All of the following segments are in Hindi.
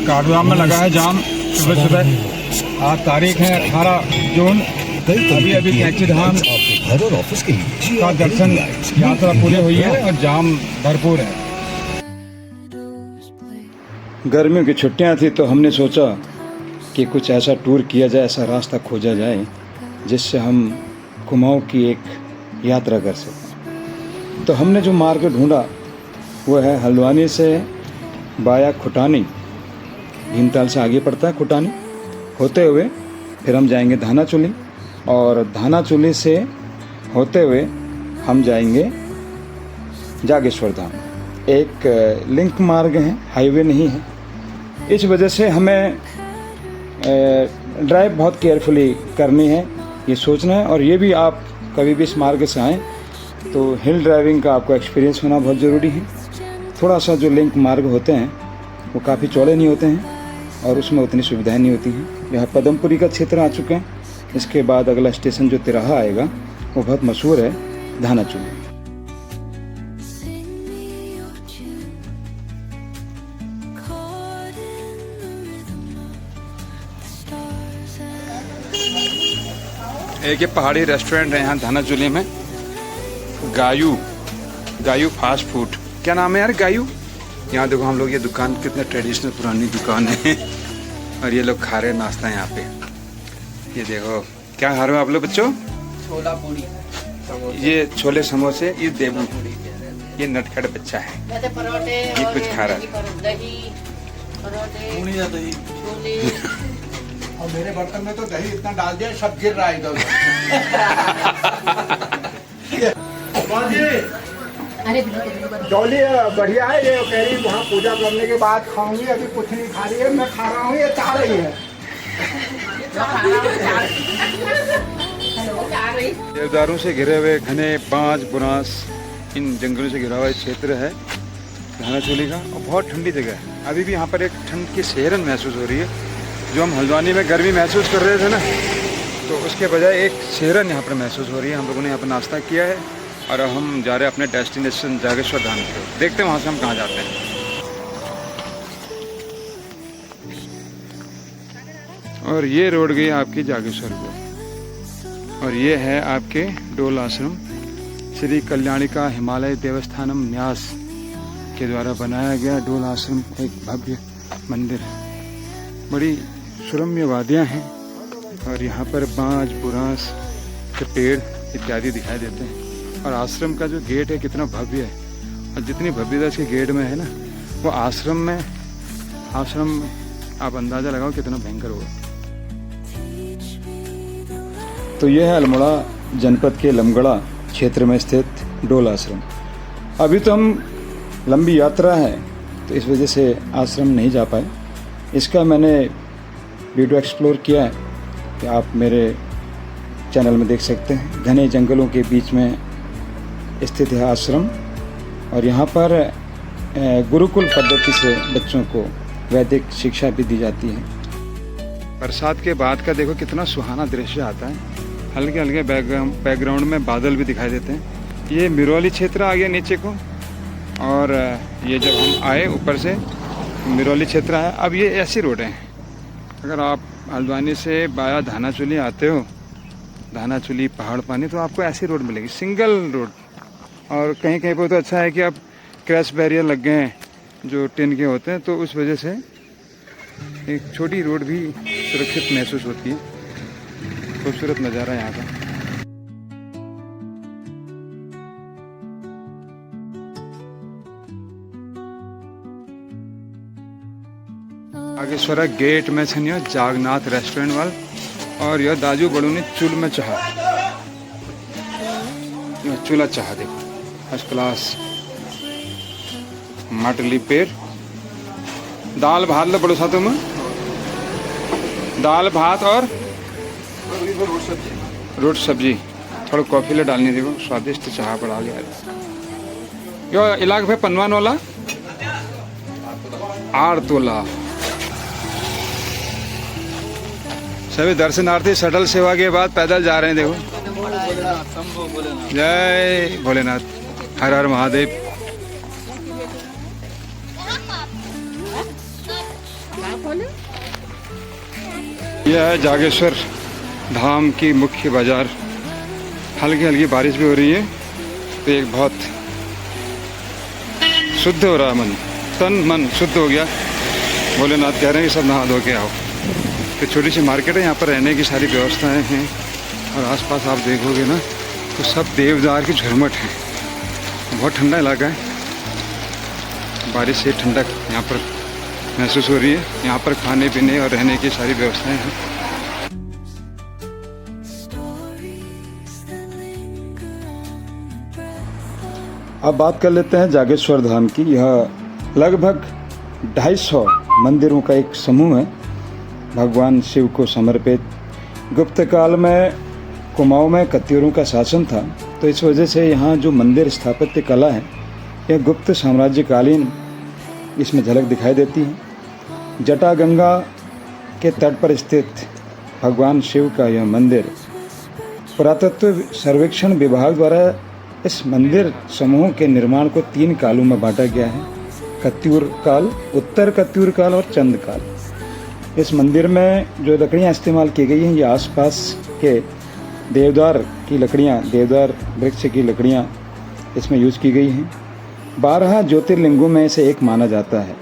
काठगोदाम में लगा है जाम सुबह सुबह। आज तारीख है 18 जून। अभी अभी कैंची धाम घर और ऑफिस के लिए का दर्शन यात्रा पूरी हुई है और जाम भरपूर है। गर्मियों की छुट्टियां थी तो हमने सोचा कि कुछ ऐसा टूर किया जाए, ऐसा रास्ता खोजा जाए जिससे हम कुमाऊं की एक यात्रा कर सकें। तो हमने जो मार्ग ढूंढा वो है हल्द्वानी से बाया खुटानी, भीमताल से आगे पड़ता है खुटानी, होते हुए फिर हम जाएंगे धानाचूली और धानाचूली से होते हुए हम जाएंगे जागेश्वर धाम। एक लिंक मार्ग है, हाईवे नहीं है। इस वजह से हमें ड्राइव बहुत केयरफुली करनी है, ये सोचना है। और ये भी आप कभी भी इस मार्ग से आएँ तो हिल ड्राइविंग का आपको एक्सपीरियंस होना बहुत ज़रूरी है। थोड़ा सा जो लिंक मार्ग होते हैं वो काफ़ी चौड़े नहीं होते हैं और उसमें उतनी सुविधाएं नहीं होती हैं। यहाँ पदमपुरी का क्षेत्र आ चुके हैं। इसके बाद अगला स्टेशन जो तिराहा आएगा वो बहुत मशहूर है, धानाचूली। एक ये पहाड़ी रेस्टोरेंट है यहाँ धानाचूली में, गायू फास्ट फूड। क्या नाम है यार? गायू। यहाँ देखो हम लोग, ये दुकान कितने ट्रेडिशनल पुरानी दुकान है और ये लोग खा रहे हैं नाश्ता यहाँ पे। ये देखो क्या खा रहे हो आप लोग बच्चों? छोला पूरी, ये छोले समोसे, ये देबू, ये नटखट बच्चा है, ये कुछ खा रहा है। दही परोठे दही छोले और मेरे बर्तन में तो दही इतना डाल दिया सब गिर रहा है इधर। अरे डॉली बढ़िया है। ये कह रही वहाँ पूजा करने के बाद खाऊंगी, अभी कुछ नहीं खा रही है। मैं खा रहा हूँ, ये चाह रही है। देवदारों से घिरे हुए घने बांज बुरांस, इन जंगलों से घिरा हुआ क्षेत्र है धानाचूली का और बहुत ठंडी जगह है। अभी भी यहाँ पर एक ठंड की सेहरन महसूस हो रही है। जो हम हल्द्वानी में गर्मी महसूस कर रहे थे ना, तो उसके बजाय एक सेहरन यहाँ पर महसूस हो रही है। हम लोगों ने यहाँ पर नाश्ता किया है और अब हम जा रहे हैं अपने डेस्टिनेशन जागेश्वर धाम की ओर। देखते हैं वहाँ से हम कहाँ जाते हैं। और ये रोड गई आपकी जागेश्वर को और ये है आपके डोल आश्रम, श्री कल्याणिका हिमालय देवस्थानम न्यास के द्वारा बनाया गया डोल आश्रम। एक भव्य मंदिर है, बड़ी सुरम्य वादियाँ हैं और यहाँ पर बांज बुरांस के पेड़ इत्यादि दिखाई देते हैं। और आश्रम का जो गेट है कितना भव्य है और जितनी भव्यता इसके गेट में है ना, वो आश्रम आप अंदाज़ा लगाओ कितना भयंकर होगा। तो ये है अल्मोड़ा जनपद के लमगड़ा क्षेत्र में स्थित डोल आश्रम। अभी तो हम लंबी यात्रा है तो इस वजह से आश्रम नहीं जा पाए। इसका मैंने वीडियो एक्सप्लोर किया है कि आप मेरे चैनल में देख सकते हैं। घने जंगलों के बीच में स्थित है आश्रम और यहाँ पर गुरुकुल पद्धति से बच्चों को वैदिक शिक्षा भी दी जाती है। बरसात के बाद का देखो कितना सुहाना दृश्य आता है। हल्के हल्के बैकग्राउंड में बादल भी दिखाई देते हैं। ये मिरौली क्षेत्र आ गया नीचे को और ये जब हम आए ऊपर से मिरौली क्षेत्र है। अब ये ऐसी रोड है, अगर आप हल्द्वानी से बाया धानाचूली आते हो, धानाचूली पहाड़ पानी, तो आपको ऐसी रोड मिलेगी, सिंगल रोड। और कहीं कहीं पर तो अच्छा है कि अब क्रैश बैरियर लग गए हैं जो टिन के होते हैं, तो उस वजह से एक छोटी रोड भी सुरक्षित महसूस होती है। खूबसूरत नज़ारा यहाँ का। बागेश्वर गेट में छनियो जागनाथ रेस्टोरेंट वाल और यह दाजू बड़ू ने चूल में चाह, चूल्हा चाह देखो फर्स्ट क्लास। मटली पेड़ दाल भात लो बड़ो साथों में, दाल भात और रोट सब्जी, थोड़ा कॉफी ले डालनी देखो, स्वादिष्ट चाह पड़ा लिया। यो इलाके पे पनवान वाला 8 तोला। सभी दर्शनार्थी शटल सेवा के बाद पैदल जा रहे हैं देखो। जय भोलेनाथ, हर हर महादेव। यह है जागेश्वर धाम की मुख्य बाजार। हल्की हल्की बारिश भी हो रही है, तो एक बहुत शुद्ध हो रहा है मन, तन मन शुद्ध हो गया। भोलेनाथ कह रहे हैं कि सब नहा धो के आओ। तो छोटी सी मार्केट है, यहाँ पर रहने की सारी व्यवस्थाएं हैं, और आसपास आप देखोगे ना तो सब देवदार की झुरमट है। बहुत ठंडा इलाका है, बारिश से ठंडक यहाँ पर महसूस हो रही है। यहाँ पर खाने पीने और रहने की सारी व्यवस्थाएं हैं। अब बात कर लेते हैं जागेश्वर धाम की। यह लगभग 250 मंदिरों का एक समूह है, भगवान शिव को समर्पित। गुप्त काल में कुमाऊं में कत्यूरों का शासन था, तो इस वजह से यहाँ जो मंदिर स्थापत्य कला है यह गुप्त साम्राज्यकालीन इसमें झलक दिखाई देती है। जटागंगा के तट पर स्थित भगवान शिव का यह मंदिर पुरातत्व सर्वेक्षण विभाग द्वारा इस मंदिर समूह के निर्माण को 3 कालों में बांटा गया है: कत्यूर काल, उत्तर कत्यूर काल और चंद काल। इस मंदिर में जो लकड़ियाँ इस्तेमाल की गई हैं ये आसपास के देवदार की लकड़ियाँ, देवदार वृक्ष की लकड़ियाँ इसमें यूज़ की गई हैं। 12 ज्योतिर्लिंगों में से एक माना जाता है।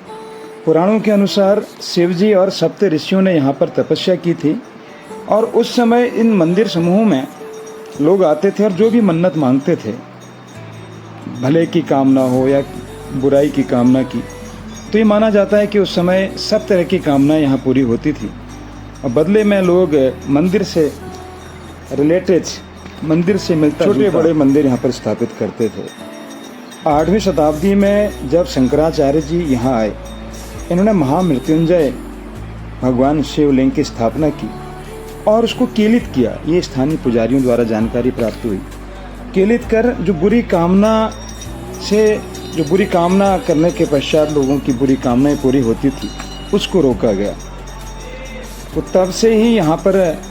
पुराणों के अनुसार शिवजी और सप्त ऋषियों ने यहाँ पर तपस्या की थी, और उस समय इन मंदिर समूहों में लोग आते थे और जो भी मन्नत मांगते थे, भले की कामना हो या बुराई की कामना की, तो ये माना जाता है कि उस समय सब तरह की कामनाएं यहाँ पूरी होती थी। और बदले में लोग मंदिर से रिलेटेड, मंदिर से मिलता छोटे बड़े मंदिर यहाँ पर स्थापित करते थे। 8वीं शताब्दी में जब शंकराचार्य जी यहाँ आए, इन्होंने महामृत्युंजय भगवान शिवलिंग की स्थापना की और उसको कीलित किया। ये स्थानीय पुजारियों द्वारा जानकारी प्राप्त हुई। कीलित कर जो बुरी कामना करने के पश्चात लोगों की बुरी कामनाएं पूरी होती थी, उसको रोका गया। तो तब से ही यहाँ पर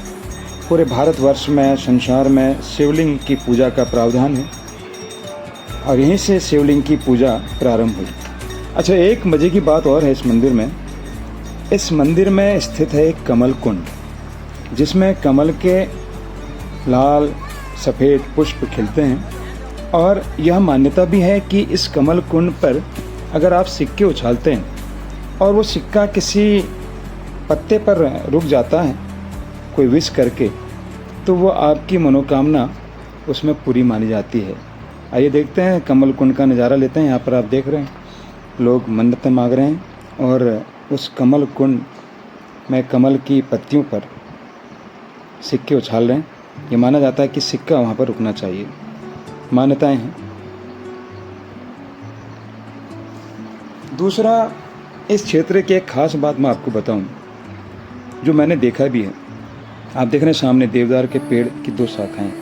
पूरे भारतवर्ष में, संसार में शिवलिंग की पूजा का प्रावधान है, और यहीं से शिवलिंग की पूजा प्रारंभ हुई। अच्छा, एक मज़े की बात और है इस मंदिर में। इस मंदिर में स्थित है एक कमल कुंड, जिसमें कमल के लाल सफ़ेद पुष्प खिलते हैं, और यह मान्यता भी है कि इस कमल कुंड पर अगर आप सिक्के उछालते हैं और वो सिक्का किसी पत्ते पर रुक जाता है कोई विश करके, तो वो आपकी मनोकामना उसमें पूरी मानी जाती है। आइए देखते हैं, कमल कुंड का नज़ारा लेते हैं। यहाँ पर आप देख रहे हैं लोग मन्नतें मांग रहे हैं, और उस कमल कुंड में कमल की पत्तियों पर सिक्के उछाल रहे हैं। ये माना जाता है कि सिक्का वहाँ पर रुकना चाहिए, मान्यताएं हैं। दूसरा, इस क्षेत्र की एक खास बात मैं आपको बताऊं, जो मैंने देखा भी है। आप देख रहे हैं सामने देवदार के पेड़ की 2 शाखाएं।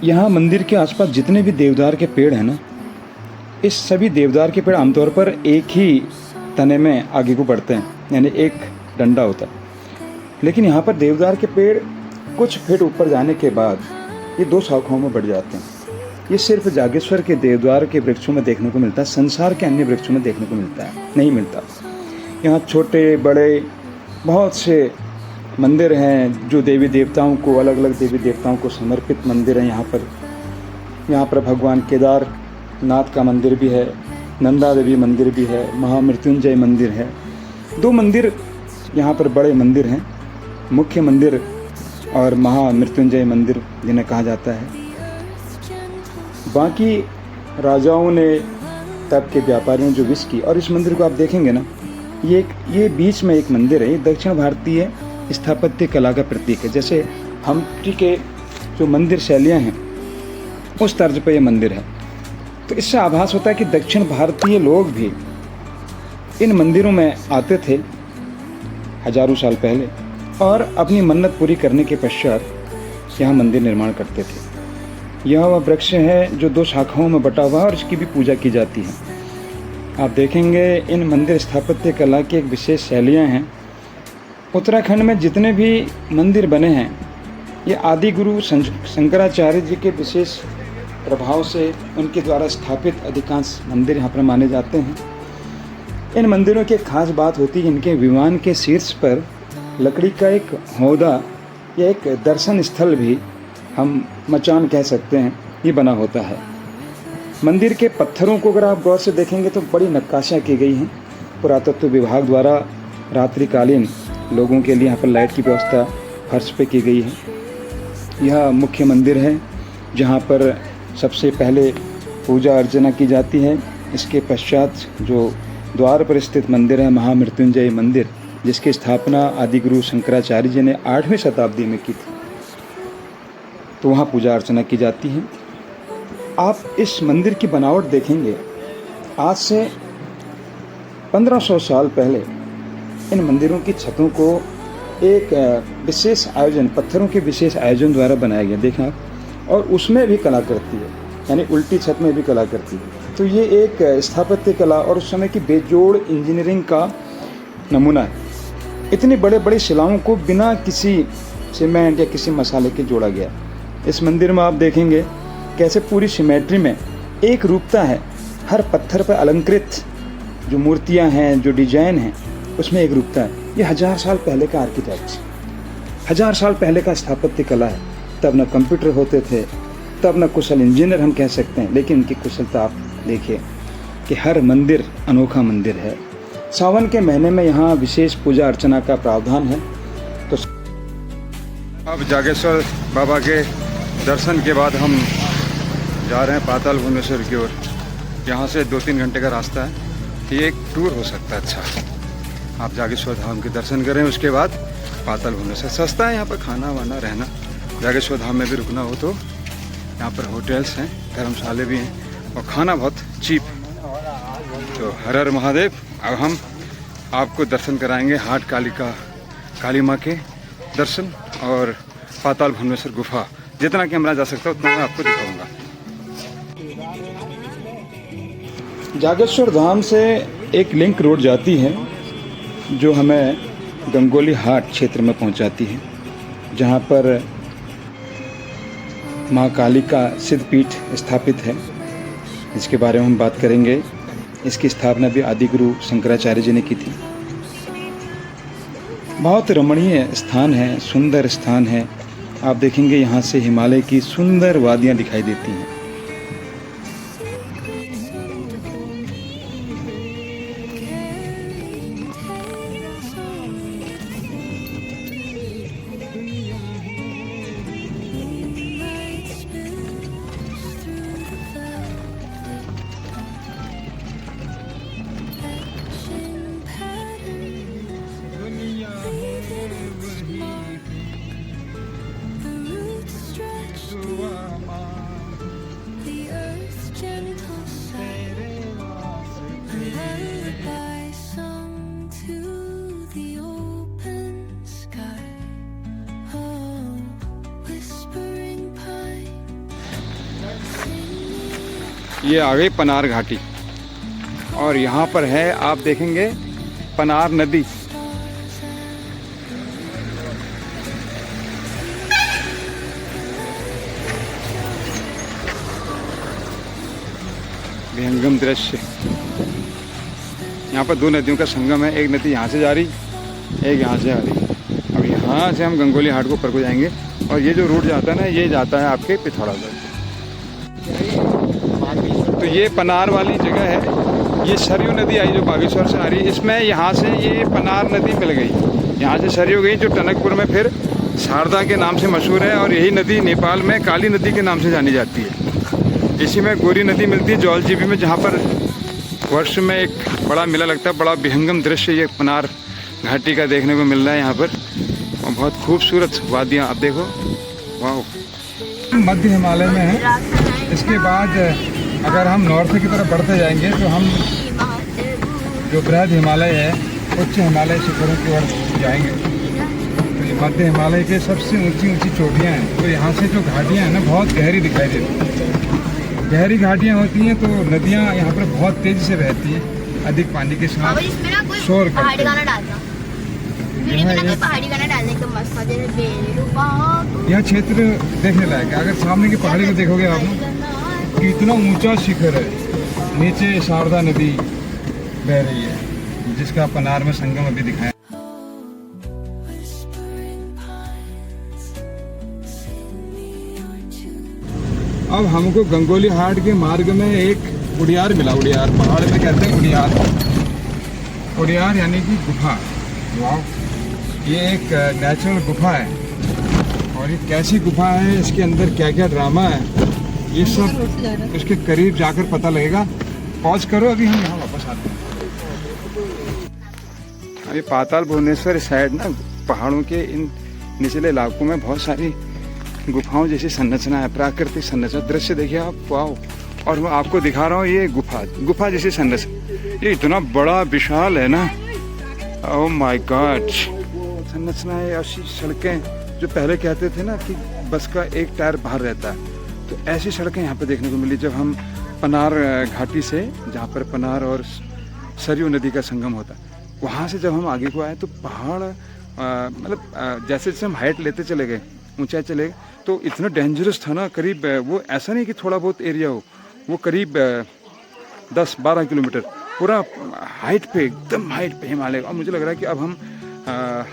यहाँ मंदिर के आसपास जितने भी देवदार के पेड़ हैं ना, इस सभी देवदार के पेड़ आमतौर पर एक ही तने में आगे को बढ़ते हैं, यानी एक डंडा होता है। लेकिन यहाँ पर देवदार के पेड़ कुछ फीट ऊपर जाने के बाद ये 2 शाखाओं में बढ़ जाते हैं। ये सिर्फ जागेश्वर के देवदार के वृक्षों में देखने को मिलता है, संसार के अन्य वृक्षों में देखने को नहीं मिलता। यहाँ छोटे बड़े बहुत से मंदिर हैं जो देवी देवताओं को, अलग अलग देवी देवताओं को समर्पित मंदिर हैं यहाँ पर भगवान केदारनाथ का मंदिर भी है, नंदा देवी मंदिर भी है, महामृत्युंजय मंदिर है। 2 मंदिर यहाँ पर बड़े मंदिर हैं, मुख्य मंदिर और महामृत्युंजय मंदिर जिन्हें कहा जाता है। बाकी राजाओं ने, तब के व्यापारियों ने जो विश की, और इस मंदिर को आप देखेंगे ना, ये बीच में एक मंदिर है। ये दक्षिण भारतीय स्थापत्य कला का प्रतीक है। जैसे हम्पी के जो मंदिर शैलियाँ हैं उस तर्ज पर यह मंदिर है। तो इससे आभास होता है कि दक्षिण भारतीय लोग भी इन मंदिरों में आते थे हजारों साल पहले, और अपनी मन्नत पूरी करने के पश्चात यहाँ मंदिर निर्माण करते थे। यह वह वृक्ष है जो 2 शाखाओं में बटा हुआ है, और इसकी भी पूजा की जाती है। आप देखेंगे इन मंदिर स्थापत्य कला की एक विशेष शैलियाँ हैं। उत्तराखंड में जितने भी मंदिर बने हैं, ये आदि गुरु शंकराचार्य जी के विशेष प्रभाव से उनके द्वारा स्थापित अधिकांश मंदिर यहाँ पर माने जाते हैं। इन मंदिरों की एक खास बात होती है, इनके विमान के शीर्ष पर लकड़ी का एक हौदा या एक दर्शन स्थल भी हम मचान कह सकते हैं, ये बना होता है। मंदिर के पत्थरों को अगर आप गौर से देखेंगे तो बड़ी नक्काशियाँ की गई हैं। पुरातत्व विभाग द्वारा रात्रिकालीन लोगों के लिए यहाँ पर लाइट की व्यवस्था फर्श पे की गई है। यह मुख्य मंदिर है जहाँ पर सबसे पहले पूजा अर्चना की जाती है। इसके पश्चात जो द्वार पर स्थित मंदिर है महामृत्युंजय मंदिर, जिसकी स्थापना आदि गुरु शंकराचार्य जी ने 8वीं शताब्दी में की थी, तो वहाँ पूजा अर्चना की जाती है। आप इस मंदिर की बनावट देखेंगे, आज से 1500 साल पहले इन मंदिरों की छतों को एक विशेष आयोजन, पत्थरों के विशेष आयोजन द्वारा बनाया गया, देखना आप, और उसमें भी कलाकृति है, यानी उल्टी छत में भी कलाकृति है। तो ये एक स्थापत्य कला और उस समय की बेजोड़ इंजीनियरिंग का नमूना है। इतनी बड़े बड़े शिलाओं को बिना किसी सीमेंट या किसी मसाले के जोड़ा गया। इस मंदिर में आप देखेंगे कैसे पूरी सिमेट्री में एक रूपता है। हर पत्थर पर अलंकृत जो मूर्तियां हैं, जो डिजाइन हैं, उसमें एक रूपता है। ये 1000 साल पहले का आर्किटेक्ट, 1000 साल पहले का स्थापत्य कला है। तब न कंप्यूटर होते थे, तब न कुशल इंजीनियर हम कह सकते हैं, लेकिन इनकी कुशलता आप देखिए कि हर मंदिर अनोखा मंदिर है। सावन के महीने में यहाँ विशेष पूजा अर्चना का प्रावधान है। तो अब जागेश्वर बाबा के दर्शन के बाद हम जा रहे हैं पाताल भुवनेश्वर की ओर। यहाँ से 2-3 घंटे का रास्ता है। ये एक टूर हो सकता है अच्छा। आप जागेश्वर धाम के दर्शन करें, उसके बाद पाताल भुवनेश्वर। सस्ता है यहाँ पर खाना वाना रहना। जागेश्वर धाम में भी रुकना हो तो यहाँ पर होटल्स हैं, धर्मशाले भी हैं और खाना बहुत चीप है। तो हर हर महादेव। अब हम आपको दर्शन कराएंगे हाट काली माँ के दर्शन और पाताल भुवनेश्वर गुफा। जितना कैमरा जा सकता है उतना मैं आपको दिखाऊंगा। जागेश्वर धाम से एक लिंक रोड जाती है जो हमें गंगोली हाट क्षेत्र में पहुंचाती है, जहां पर माँ काली का सिद्धपीठ स्थापित है। इसके बारे में हम बात करेंगे। इसकी स्थापना भी आदि गुरु शंकराचार्य जी ने की थी। बहुत रमणीय स्थान है, सुंदर स्थान है। आप देखेंगे यहाँ से हिमालय की सुंदर वादियाँ दिखाई देती हैं। ये आ गई पनार घाटी और यहाँ पर है, आप देखेंगे, पनार नदी। विहंगम दृश्य। यहाँ पर 2 नदियों का संगम है। एक नदी यहाँ से जा रही, एक यहाँ से आ रही। अब यहाँ से हम गंगोली हाट को ऊपर को जाएंगे और ये जो रूट जाता है ना, ये जाता है आपके पिथौरागढ़। तो ये पनार वाली जगह है। ये सरयू नदी आई जो बागेश्वर से आ रही है। इसमें यहाँ से ये पनार नदी मिल गई, यहाँ से सरयू गई जो टनकपुर में फिर शारदा के नाम से मशहूर है। और यही नदी नेपाल में काली नदी के नाम से जानी जाती है। इसी में गोरी नदी मिलती है जौलजीबी में, जहाँ पर वर्ष में एक बड़ा मेला लगता है। बड़ा विहंगम दृश्य ये पनार घाटी का देखने को मिल रहा है यहाँ पर, और बहुत खूबसूरत वादियाँ। आप देखो, वाह। मध्य हिमालय में है। इसके बाद अगर हम नॉर्थ की तरफ बढ़ते जाएंगे तो हम जो बृहद हिमालय है, उच्च हिमालय शिखरों की ओर जाएंगे। तो ये मध्य हिमालय के सबसे ऊंची चोटियाँ हैं। तो यहाँ से जो घाटियाँ हैं ना, बहुत गहरी दिखाई देती हैं। गहरी घाटियाँ होती हैं तो नदियाँ यहाँ पर बहुत तेज़ी से बहती हैं, अधिक पानी के साथ शोर करती हैं। यह क्षेत्र देखने लायक है। अगर सामने की पहाड़ी को देखोगे आप कि इतना ऊंचा शिखर है, नीचे शारदा नदी बह रही है, जिसका पनार में संगम अभी दिखाया। अब हमको गंगोली हाट के मार्ग में एक उड़ियार मिला। उड़ियार पहाड़ में कहते हैं उड़ियार। उड़ियार यानी कि गुफा। वाह, ये एक नेचुरल गुफा है और ये कैसी गुफा है, इसके अंदर क्या क्या ड्रामा है, ये सब इसके करीब जाकर पता लगेगा। पॉज करो, अभी हम यहाँ वापस आते हैं। ये पाताल भुवनेश्वर साइड ना पहाड़ों के इन निचले इलाकों में बहुत सारी गुफाओं जैसी संरचना है, प्राकृतिक संरचना। दृश्य देखिए आप, वाह। और मैं आपको दिखा रहा हूँ ये गुफा जैसी संरचना। ये इतना बड़ा विशाल है ना, ओह माय गॉड। संरचना है, ऐसी सड़कें जो पहले कहते थे ना कि बस का एक टायर बाहर रहता है, तो ऐसी सड़कें यहाँ पे देखने को मिली। जब हम पनार घाटी से, जहाँ पर पनार और सरयू नदी का संगम होता है, वहाँ से जब हम आगे को आए तो पहाड़ मतलब जैसे जैसे हम हाइट लेते चले गए, ऊंचाई चले गए, तो इतना डेंजरस था ना। करीब वो ऐसा नहीं कि थोड़ा बहुत एरिया हो, वो करीब 10-12 किलोमीटर पूरा हाइट पे, एकदम हाइट पे हिमालय। और मुझे लग रहा है कि अब हम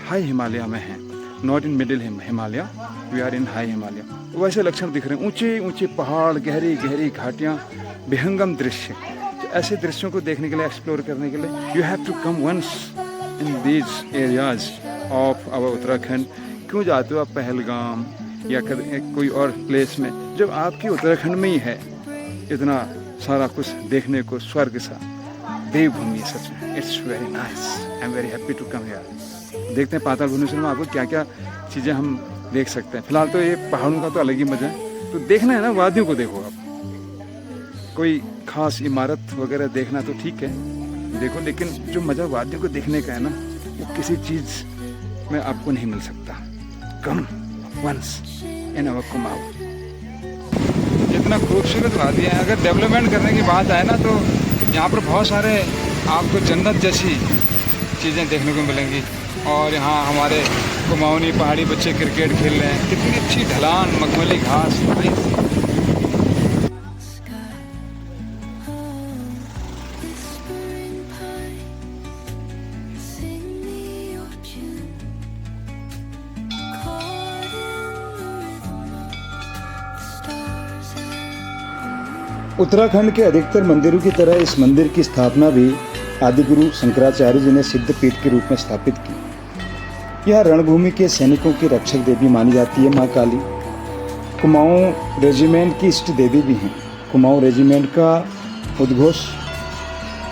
हाई हिमालय में हैं, not in middle Himalaya, we are in high Himalaya. वैसे लक्षण दिख रहे हैं, ऊंचे ऊंचे पहाड़, गहरी गहरी घाटियाँ, विहंगम दृश्य। तो ऐसे दृश्यों को देखने के लिए, एक्सप्लोर करने के लिए you have to come once in these areas of our Uttarakhand. क्यों जाते हो आप पहलगाम या कोई और प्लेस में, जब आपकी उत्तराखंड में ही है इतना सारा कुछ देखने को, स्वर्ग सा, देवभूमि सच में। It's very nice, I am very happy to come here. देखते हैं पाताल भुवनेश्वर में आपको क्या क्या चीज़ें हम देख सकते हैं। फिलहाल तो ये पहाड़ों का तो अलग ही मजा है, तो देखना है ना, वादियों को देखो आप। कोई खास इमारत वगैरह देखना तो ठीक है, देखो, लेकिन जो मज़ा वादियों को देखने का है ना, वो किसी चीज़ में आपको नहीं मिल सकता। कम वंस इन अवर कुमाऊं। इतना खूबसूरत वादियाँ हैं। अगर डेवलपमेंट करने की बात आए ना, तो यहाँ पर बहुत सारे आपको जन्नत जैसी चीज़ें देखने को मिलेंगी। और यहाँ हमारे कुमाऊनी पहाड़ी बच्चे क्रिकेट खेल रहे हैं, कितनी अच्छी ढलान, मखमली घास। उत्तराखंड के अधिकतर मंदिरों की तरह इस मंदिर की स्थापना भी आदिगुरु शंकराचार्य जी ने सिद्धपीठ के रूप में स्थापित की। यह रणभूमि के सैनिकों की रक्षक देवी मानी जाती है। माँ काली कुमाऊं रेजिमेंट की इष्ट देवी भी हैं। कुमाऊं रेजिमेंट का उद्घोष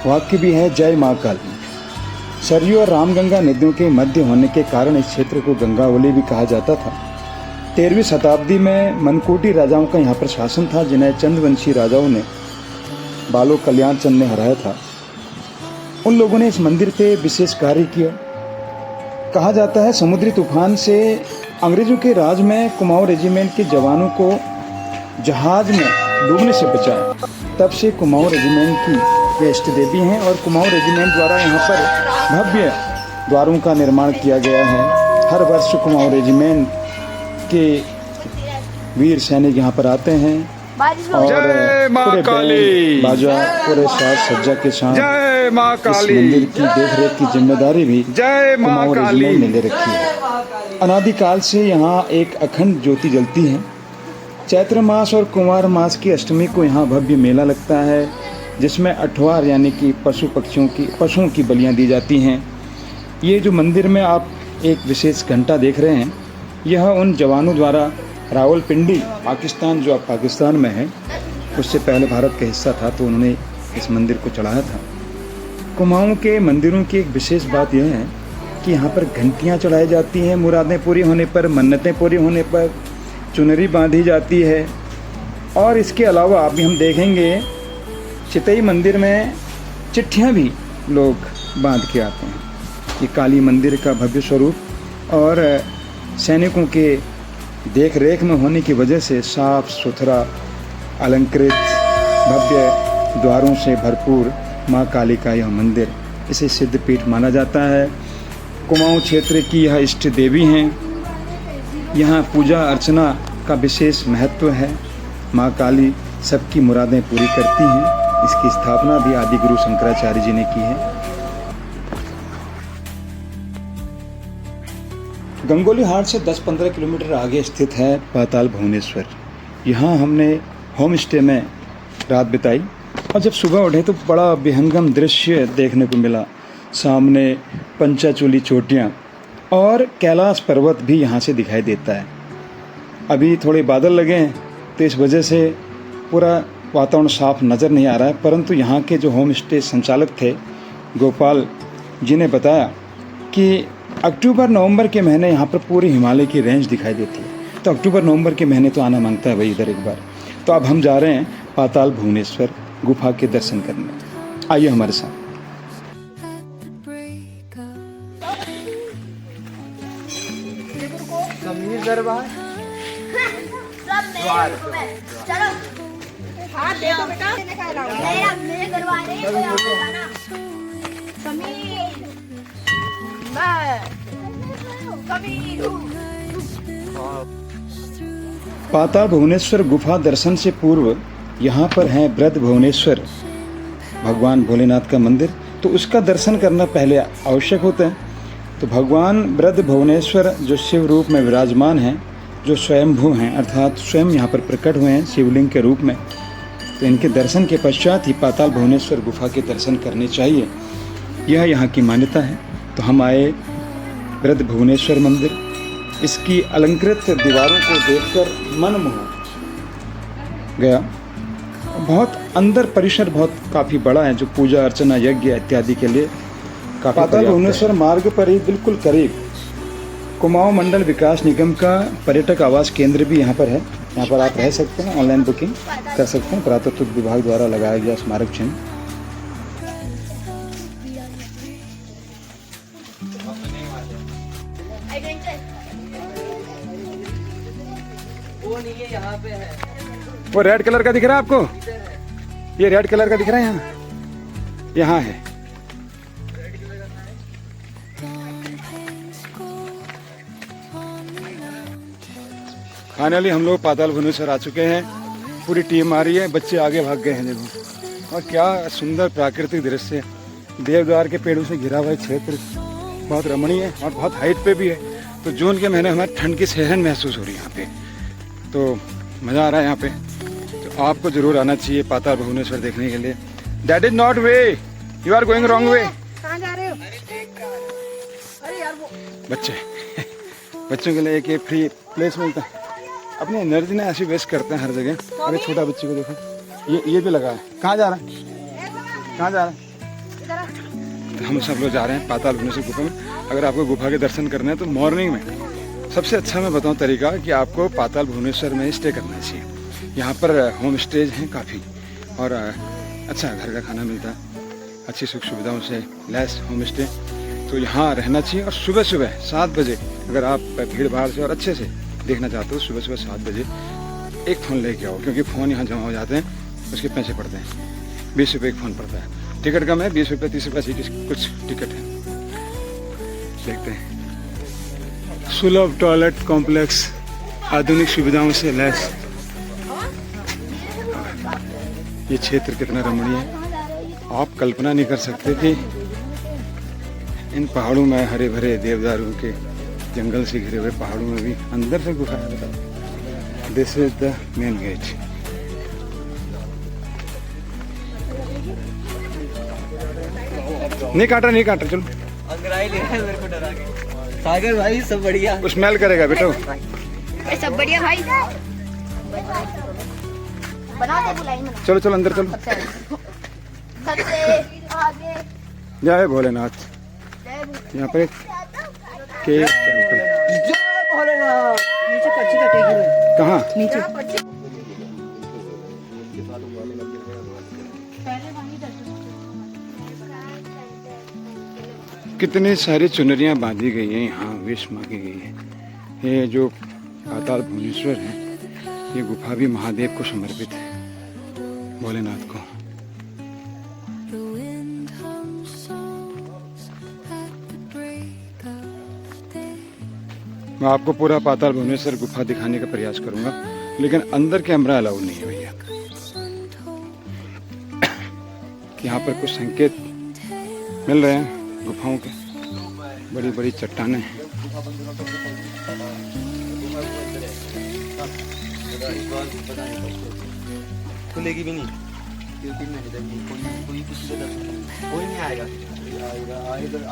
वाक्य भी है, जय माँ काली। सरयू और रामगंगा नदियों के मध्य होने के कारण इस क्षेत्र को गंगावली भी कहा जाता था। 13वीं शताब्दी में मनकोटी राजाओं का यहाँ पर शासन था, जिन्हें चंद्रवंशी राजाओं ने बालो कल्याण चंद ने हराया था। उन लोगों ने इस मंदिर पे विशेष कार्य किया। कहा जाता है समुद्री तूफान से अंग्रेजों के राज में कुमाऊं रेजिमेंट के जवानों को जहाज में डूबने से बचाया। तब से कुमाऊं रेजिमेंट की वे इष्ट देवी हैं और कुमाऊं रेजिमेंट द्वारा यहाँ पर भव्य द्वारों का निर्माण किया गया है। हर वर्ष कुमाऊं रेजिमेंट के वीर सैनिक यहाँ पर आते हैं और पूरे बैल बाजा, पूरे साज सज्जा के साथ जय माँ इस काली। मंदिर की देखरेख की जिम्मेदारी भी जय माँ कुमाऊं काली। रेजिमेंट ने ले रखी है। अनादिकाल से यहाँ एक अखंड ज्योति जलती है। चैत्र मास और कुमार मास की अष्टमी को यहाँ भव्य मेला लगता है, जिसमें अठवार यानी कि पशुओं की बलियाँ दी जाती हैं। ये जो मंदिर में आप एक विशेष घंटा देख रहे हैं, यह उन जवानों द्वारा रावलपिंडी पाकिस्तान, जो अब पाकिस्तान में है, उससे पहले भारत का हिस्सा था, तो उन्होंने इस मंदिर को चढ़ाया था। कुमाऊं के मंदिरों की एक विशेष बात यह है कि यहाँ पर घंटियाँ चढ़ाई जाती हैं। मुरादें पूरी होने पर, मन्नतें पूरी होने पर चुनरी बांधी जाती है। और इसके अलावा अभी हम देखेंगे चितई मंदिर में चिट्ठियाँ भी लोग बांध के आते हैं। ये काली मंदिर का भव्य स्वरूप और सैनिकों के देख रेख में होने की वजह से साफ सुथरा, अलंकृत, भव्य द्वारों से भरपूर माँ काली का यह मंदिर, इसे सिद्धपीठ माना जाता है। कुमाऊं क्षेत्र की यह इष्ट देवी हैं। यहाँ पूजा अर्चना का विशेष महत्व है। माँ काली सबकी मुरादें पूरी करती हैं। इसकी स्थापना भी आदिगुरु शंकराचार्य जी ने की है। गंगोली हाट से 10-15 किलोमीटर आगे स्थित है पाताल भुवनेश्वर। यहाँ हमने होम स्टे में रात बिताई और जब सुबह उठे तो बड़ा विहंगम दृश्य देखने को मिला। सामने पंचाचूली चोटियाँ और कैलाश पर्वत भी यहाँ से दिखाई देता है। अभी थोड़े बादल लगे हैं तो इस वजह से पूरा वातावरण साफ नज़र नहीं आ रहा है, परंतु यहाँ के जो होम स्टे संचालक थे गोपाल जी ने बताया कि अक्टूबर नवंबर के महीने यहाँ पर पूरी हिमालय की रेंज दिखाई देती है। तो अक्टूबर नवंबर के महीने तो आना मांगता है भाई इधर एक बार। तो अब हम जा रहे हैं पाताल भुवनेश्वर गुफा के दर्शन करने। आइए हमारे साथ। समीर दरबार चलो हाँ देखो बेटा मेरे घर वाले समीर समीर पाताल भुवनेश्वर गुफा दर्शन से पूर्व यहाँ पर है ब्रज भुवनेश्वर भगवान भोलेनाथ का मंदिर, तो उसका दर्शन करना पहले आवश्यक होता है। तो भगवान ब्रज भुवनेश्वर जो शिव रूप में विराजमान हैं, जो स्वयंभू हैं अर्थात स्वयं यहाँ पर प्रकट हुए हैं शिवलिंग के रूप में, तो इनके दर्शन के पश्चात ही पाताल भुवनेश्वर गुफा के दर्शन करने चाहिए, यह यहाँ की मान्यता है। तो हम आए ब्रज भुवनेश्वर मंदिर। इसकी अलंकृत दीवारों को देखकर मन मोह गया। बहुत अंदर परिसर बहुत काफ़ी बड़ा है, जो पूजा अर्चना यज्ञ इत्यादि के लिए काफ़ी। पाताल भुवनेश्वर मार्ग पर ही बिल्कुल करीब कुमाऊं मंडल विकास निगम का पर्यटक आवास केंद्र भी यहाँ पर है। यहाँ पर आप रह सकते हैं, ऑनलाइन बुकिंग कर सकते हैं। पुरातत्व विभाग द्वारा लगाया गया स्मारक चिन्ह। वो नहीं है, यहाँ पे है। वो रेड कलर का दिख रहा है आपको? ये रेड कलर का दिख रहा है यहाँ, यहाँ है। फाइनली हम लोग पाताल भुवनेश्वर आ चुके हैं। पूरी टीम आ रही है, बच्चे आगे भाग गए हैं देखो। और क्या सुंदर प्राकृतिक दृश्य, देवदार के पेड़ों से घिरा हुआ क्षेत्र बहुत रमणीय है और बहुत हाइट पे भी है। तो जून के महीने हमें ठंड की सहन महसूस हो रही है यहाँ पे, तो मज़ा आ रहा है यहाँ पे। तो आपको ज़रूर आना चाहिए पाताल भुवनेश्वर देखने के लिए। That is not way, you are going wrong way. कहाँ जा रहे हो? अरे यार वो बच्चे बच्चों के लिए एक फ्री प्लेस मिलता है। अपनी एनर्जी ने ऐसी वेस्ट करते हैं हर जगह। अरे छोटा बच्चे को देखो, ये भी लगा है। कहाँ जा रहा है, कहाँ जा रहा है? तो हम सब लोग जा रहे हैं पाताल भुवनेश्वर गुफा में। अगर आपको गुफा के दर्शन करने हैं तो मॉर्निंग में सबसे अच्छा मैं बताऊं तरीका कि आपको पाताल भुवनेश्वर में स्टे करना चाहिए। यहाँ पर होम स्टेज हैं काफ़ी और अच्छा घर का खाना मिलता है, अच्छी सुख सुविधाओं से लैस होम स्टे। तो यहाँ रहना चाहिए। और सुबह सुबह 7 बजे अगर आप भीड़ भाड़ से और अच्छे से देखना चाहते हो, सुबह सुबह 7 बजे एक फ़ोन लेके आओ, क्योंकि फ़ोन यहाँ जमा हो जाते हैं, उसके पैसे पड़ते हैं। 20 रुपये एक फ़ोन पड़ता है। टिकट कम है, 20 रुपये 30 रुपये ऐसी कुछ टिकट है। देखते हैं। सुलभ टॉयलेट कॉम्प्लेक्स, आधुनिक सुविधाओं से लैस। ये क्षेत्र कितना रमणीय है, आप कल्पना नहीं कर सकते कि इन पहाड़ों में हरे भरे देवदारों के जंगल से घिरे हुए पहाड़ों में भी अंदर से गुफा है। बताओ, this is the main gate. नहीं काटा चलो। अंग्राई ले रहा है मेरे को डरा के। सागर भाई सब बढ़िया। स्मेल करेगा बेटा। सब बढ़िया भाई। बना दे बुलाई में। चलो चलो अंदर चलो। सबसे आगे जय भोलेनाथ। यहाँ पर एक केव टेम्पल। जय भोलेनाथ। नीचे पर्ची कटेगी। कहाँ? नीचे। कितनी सारी चुनरियाँ बांधी गई हैं यहाँ, विश मांगी गई है। ये जो पाताल भुवनेश्वर है, ये गुफा भी महादेव को समर्पित है, भोलेनाथ को। मैं आपको पूरा पाताल भुवनेश्वर गुफा दिखाने का प्रयास करूंगा, लेकिन अंदर कैमरा अलाउ नहीं है भैया। यहाँ पर कुछ संकेत मिल रहे हैं गुफाओं के, बड़ी बड़ी चट्टानें हैं। खुलेगी भी नहीं क्योंकि नहीं देंगे कोई किसी का दर्शन नहीं, कोई नहीं आएगा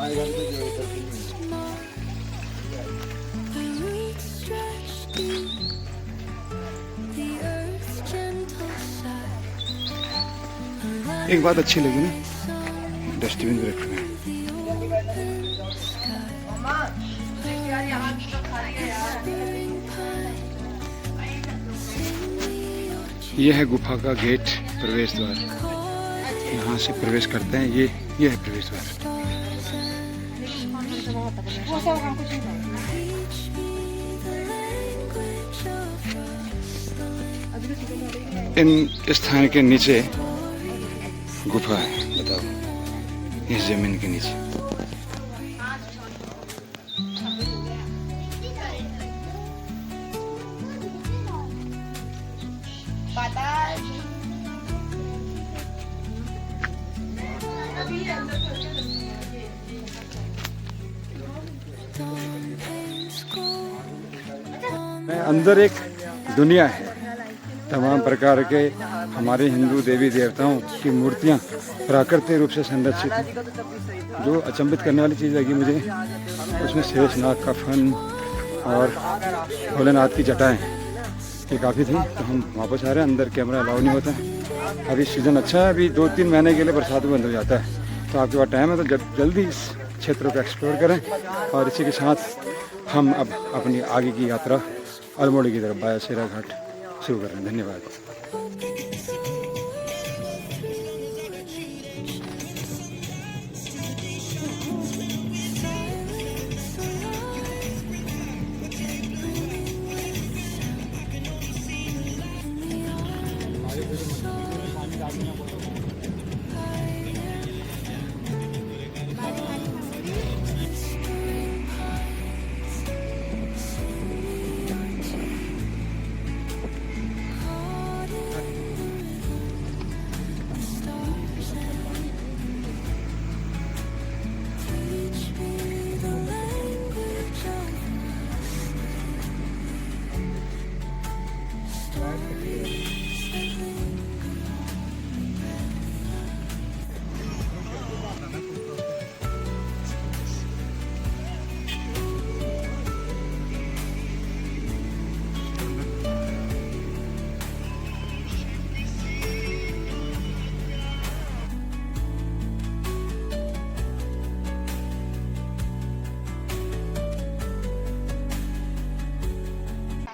आएगा तो जो दर्शन नहीं। एक बात अच्छी लगी ना, डस्टबिन भी रखे हैं। ये है गुफा का गेट, प्रवेश द्वार। यहाँ से प्रवेश करते हैं। ये है प्रवेश द्वार। इन स्थान के नीचे गुफा है, बताओ, इस जमीन के नीचे। अंदर एक दुनिया है, तमाम प्रकार के हमारे हिंदू देवी देवताओं की मूर्तियाँ प्राकृतिक रूप से संरक्षित हैं। जो अचंभित करने वाली चीज़ लगी मुझे, उसमें शेषनाग का फन और भोलेनाथ की जटाएं, ये काफ़ी थी। तो हम वापस आ रहे हैं, अंदर कैमरा अलाउ नहीं होता है। अभी सीज़न अच्छा है, अभी 2-3 महीने के लिए बरसात बंद हो जाता है। तो आपके पास टाइम है तो जल्दी इस क्षेत्र को एक्सप्लोर करें। और इसी के साथ हम अब अपनी आगे की यात्रा अल्मोड़ी की तरफ बायासेरा घाट शुरू कर रहे हैं। धन्यवाद।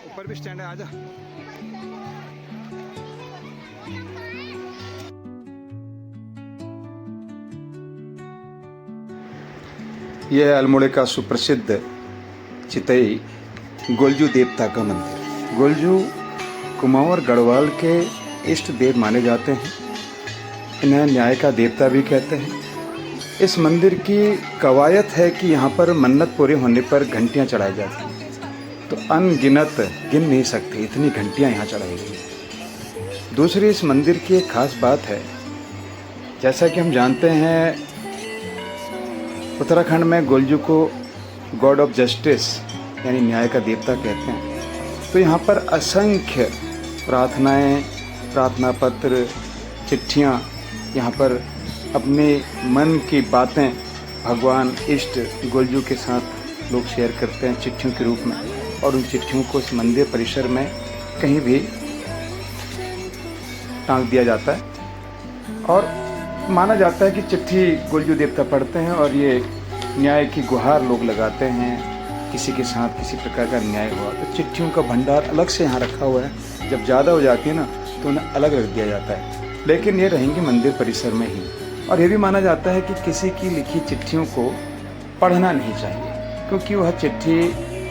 ऊपर भी स्टैंड है, आजा। यह है अल्मोड़े का सुप्रसिद्ध चितई गोलजू देवता का मंदिर। गोलजू कुमाऊं गढ़वाल के इष्ट देव माने जाते हैं। इन्हें न्याय का देवता भी कहते हैं। इस मंदिर की कवायत है कि यहाँ पर मन्नत पूरी होने पर घंटियाँ चढ़ाई जाती हैं। तो अनगिनत गिन नहीं सकते इतनी घंटियाँ यहाँ चढ़ाई गई। दूसरी, इस मंदिर की एक खास बात है, जैसा कि हम जानते हैं उत्तराखंड में गोलजू को गॉड ऑफ जस्टिस यानी न्याय का देवता कहते हैं। तो यहाँ पर असंख्य प्रार्थनाएं, प्रार्थना पत्र, चिट्ठियाँ, यहाँ पर अपने मन की बातें भगवान इष्ट गोलजू के साथ लोग शेयर करते हैं चिट्ठियों के रूप में। और उन चिट्ठियों को इस मंदिर परिसर में कहीं भी टांग दिया जाता है। और माना जाता है कि चिट्ठी गोलजू देवता पढ़ते हैं और ये न्याय की गुहार लोग लगाते हैं। किसी के साथ किसी प्रकार का न्याय हुआ तो चिट्ठियों का भंडार अलग से यहाँ रखा हुआ है। जब ज़्यादा हो जाती है ना तो उन्हें अलग रख दिया जाता है, लेकिन ये रहेंगे मंदिर परिसर में ही। और ये भी माना जाता है कि किसी की लिखी चिट्ठियों को पढ़ना नहीं चाहिए, क्योंकि वह चिट्ठी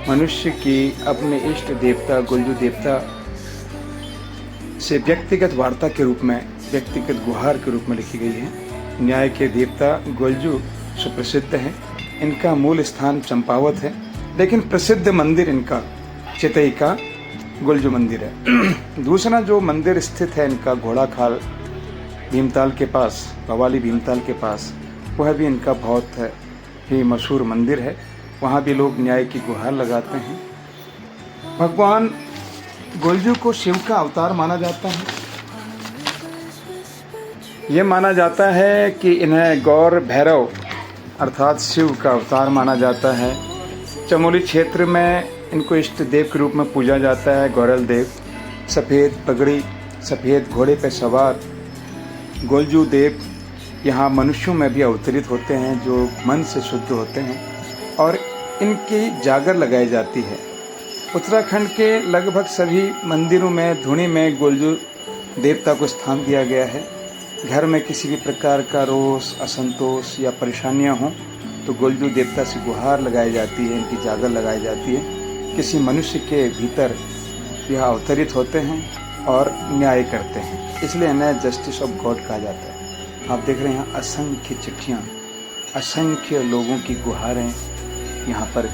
मनुष्य की अपने इष्ट देवता गोलजू देवता से व्यक्तिगत वार्ता के रूप में, व्यक्तिगत गुहार के रूप में लिखी गई है। न्याय के देवता गोलजू सुप्रसिद्ध हैं। इनका मूल स्थान चंपावत है, लेकिन प्रसिद्ध मंदिर इनका चितई का गोलजू मंदिर है। दूसरा जो मंदिर स्थित है इनका घोड़ाखाल भीमताल के पास, भवाली भीमताल के पास, वह भी इनका बहुत ही मशहूर मंदिर है। वहाँ भी लोग न्याय की गुहार लगाते हैं। भगवान गोलजू को शिव का अवतार माना जाता है। ये माना जाता है कि इन्हें गौर भैरव अर्थात शिव का अवतार माना जाता है। चमोली क्षेत्र में इनको इष्ट देव के रूप में पूजा जाता है। गौरल देव सफ़ेद पगड़ी, सफ़ेद घोड़े पर सवार गोलजू देव यहाँ मनुष्यों में भी अवतरित होते हैं जो मन से शुद्ध होते हैं और इनकी जागर लगाई जाती है। उत्तराखंड के लगभग सभी मंदिरों में धुनी में गोलजू देवता को स्थान दिया गया है। घर में किसी भी प्रकार का रोष, असंतोष या परेशानियां हों तो गोलजू देवता से गुहार लगाई जाती है, इनकी जागर लगाई जाती है। किसी मनुष्य के भीतर यह अवतरित होते हैं और न्याय करते हैं, इसलिए इन्हें जस्टिस ऑफ गॉड कहा जाता है। आप देख रहे हैं असंख्य चिट्ठियाँ, असंख्य लोगों की गुहारें यहाँ पर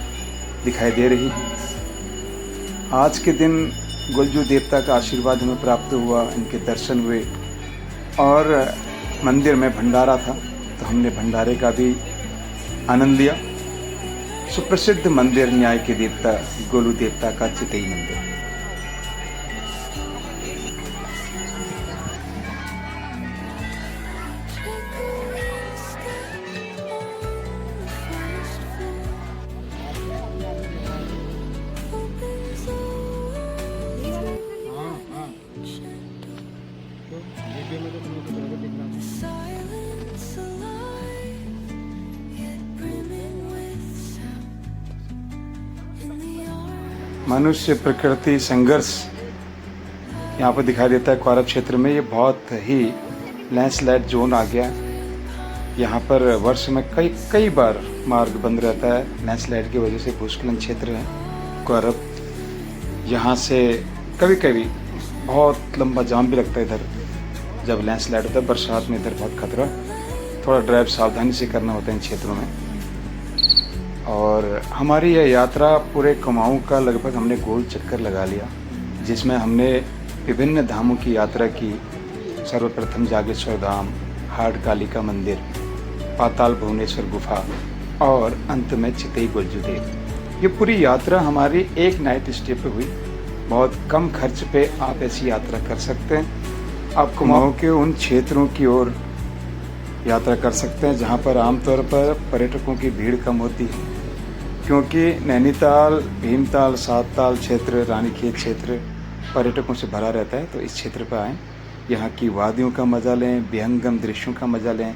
दिखाई दे रही हैं। आज के दिन गोलजू देवता का आशीर्वाद हमें प्राप्त हुआ, इनके दर्शन हुए और मंदिर में भंडारा था तो हमने भंडारे का भी आनंद लिया। सुप्रसिद्ध मंदिर न्याय के देवता गोलू देवता का चितई मंदिर। मनुष्य प्रकृति संघर्ष यहाँ पर दिखाई देता है। क्वारा क्षेत्र में ये बहुत ही लैंडस्लाइड जोन आ गया। यहाँ पर वर्ष में कई बार मार्ग बंद रहता है लैंडस्लाइड की वजह से। भूस्खलन क्षेत्र है क्वारब, यहाँ से कभी कभी बहुत लंबा जाम भी लगता है इधर जब लैंडस्लाइड होता है। बरसात में इधर बहुत खतरा, थोड़ा ड्राइव सावधानी से करना होता है इन क्षेत्रों में। और हमारी यह यात्रा पूरे कुमाऊं का लगभग हमने गोल चक्कर लगा लिया, जिसमें हमने विभिन्न धामों की यात्रा की। सर्वप्रथम जागेश्वर धाम, हाड़ कालिका मंदिर, पाताल भुवनेश्वर गुफा और अंत में चितई गोलजू देव। ये पूरी यात्रा हमारी एक नाइट स्टे पे हुई। बहुत कम खर्च पे आप ऐसी यात्रा कर सकते हैं। आप कुमाऊं के उन क्षेत्रों की ओर यात्रा कर सकते हैं जहाँ पर आमतौर पर पर्यटकों की भीड़ कम होती है, क्योंकि नैनीताल, भीमताल, सातताल क्षेत्र, रानीखेत क्षेत्र पर्यटकों से भरा रहता है। तो इस क्षेत्र पर आएँ, यहाँ की वादियों का मज़ा लें, विहंगम दृश्यों का मज़ा लें,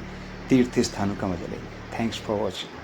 तीर्थ स्थानों का मज़ा लें। Thanks for watching.